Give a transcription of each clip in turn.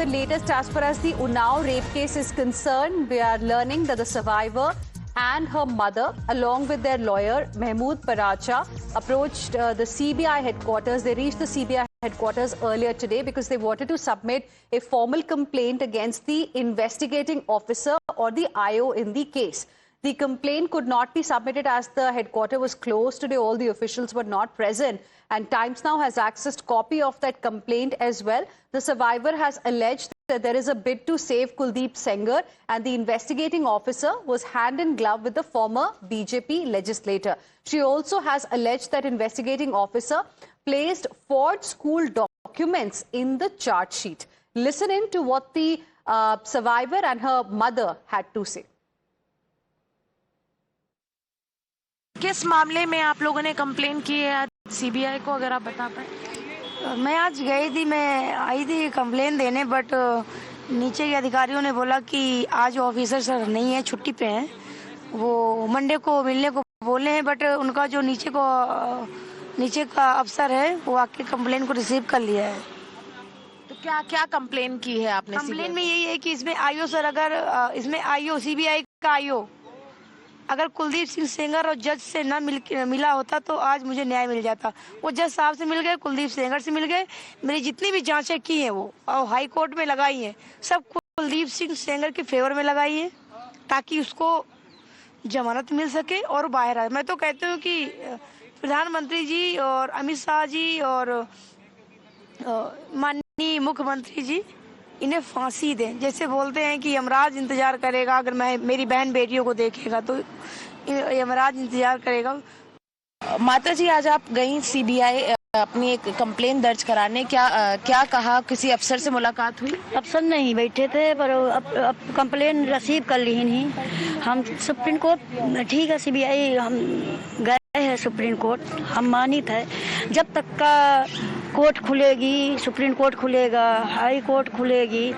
the latest as far as the Unnao rape case is concerned. We are learning that the survivor and her mother, along with their lawyer, Mahmood Paracha, approached the CBI headquarters. They reached the CBI headquarters earlier today because they wanted to submit a formal complaint against the investigating officer or the IO in the case. The complaint could not be submitted as the headquarters was closed today. All the officials were not present. And Times Now has accessed copy of that complaint as well. The survivor has alleged that there is a bid to save Kuldeep Sengar, and the investigating officer was hand in glove with the former BJP legislator. She also has alleged that investigating officer placed forged school documents in the charge sheet. Listen in to what the survivor and her mother had to say. किस मामले में आप लोगों ने complain की है CBI को, अगर आप बता पाए? मैं आज गई थी, मैं आई थी कंप्लेन देने, बट नीचे के अधिकारियों ने बोला कि आज ऑफिसर सर नहीं है, छुट्टी पे हैं, वो मंडे को मिलने को बोले हैं। बट उनका जो नीचे का अफसर है वो आके कंप्लेन को रिसीव कर लिया है। तो क्या क्या कंप्लेन की है आपने? कंप्लेन में यही है कि इसमें आईओ सर, अगर इसमें आईओ सीबीआई का आईओ अगर कुलदीप सिंह सेंगर और जज से ना मिला होता तो आज मुझे न्याय मिल जाता। वो जज साहब से मिल गए, कुलदीप सेंगर से मिल गए। मेरी जितनी भी जांचें की हैं वो और हाई कोर्ट में लगाई हैं, सब कुलदीप सिंह सेंगर के फेवर में लगाई है ताकि उसको जमानत मिल सके और बाहर आए। मैं तो कहती हूँ कि प्रधानमंत्री जी और अमित शाह जी और माननीय मुख्यमंत्री जी इन्हें फांसी दें। जैसे बोलते हैं कि यमराज इंतजार करेगा, अगर मैं मेरी बहन बेटियों को देखेगा तो यमराज इंतजार करेगा। माता जी, आज आप गई सीबीआई अपनी एक कंप्लेन दर्ज कराने, क्या कहा? किसी अफसर से मुलाकात हुई? अफसर नहीं बैठे थे, पर अब कंप्लेन रिसीव कर ली नहीं। हम सुप्रीम कोर्ट, ठीक है सीबीआई, हम गए हैं सुप्रीम कोर्ट, हम मानित है। जब तक का कोर्ट खुलेगी, सुप्रीम कोर्ट खुलेगा, हाई कोर्ट खुलेगी,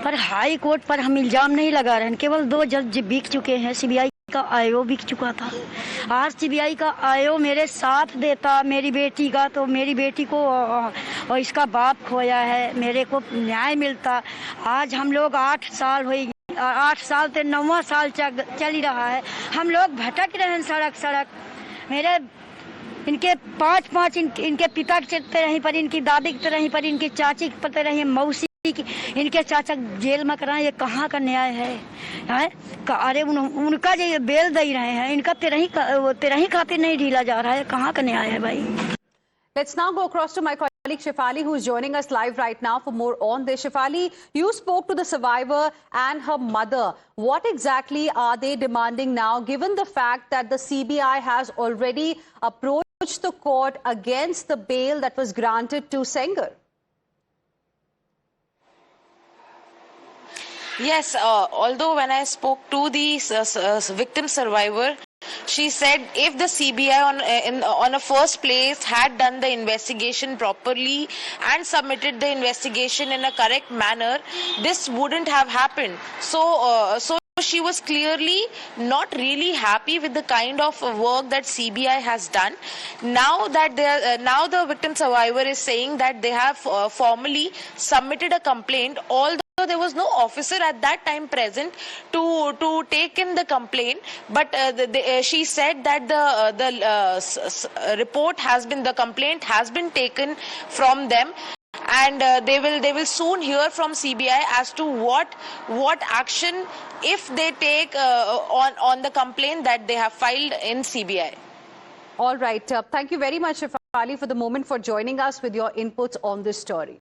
पर हाई कोर्ट पर हम इल्जाम नहीं लगा रहे हैं। केवल 2 जज बिक चुके हैं, सीबीआई का आईओ बिक चुका था। आज सीबीआई का आईओ मेरे साथ देता मेरी बेटी का, तो मेरी बेटी को और इसका बाप खोया है, मेरे को न्याय मिलता। आज हम लोग 8 साल हुई, 8 साल से 9वां साल चल ही रहा है। हम लोग भटक रहे हैं सड़क। मेरे इनके 5 इनके पिता की तरह पर, इनकी दादी की तरह पर, इनकी चाची की तरह रही, मौसी की, इनके चाचा जेल में कराए। ये कहाँ का न्याय है? अरे उनका जो बेल दे रहे हैं, इनका तेरही खातिर नहीं ढीला जा रहा है। कहाँ का न्याय है भाई? Let's now go across to my colleague Shefali, who is joining us live right now for more on this. Shefali, you spoke to the survivor and her mother. What exactly are they demanding now, given the fact that the CBI has already approached the court against the bail that was granted to Sengar? Yes, although when I spoke to the victim survivor, she said if the CBI on a first place had done the investigation properly and submitted the investigation in a correct manner, this wouldn't have happened. So she was clearly not really happy with the kind of work that CBI has done. Now that now the victim survivor is saying that they have formally submitted a complaint, although there was no officer at that time present to take in the complaint, but she said that the report has been, the complaint has been taken from them, and they will soon hear from CBI as to what action if they take on the complaint that they have filed in CBI. All right. Thank you very much, Shefali, for the moment, for joining us with your inputs on this story.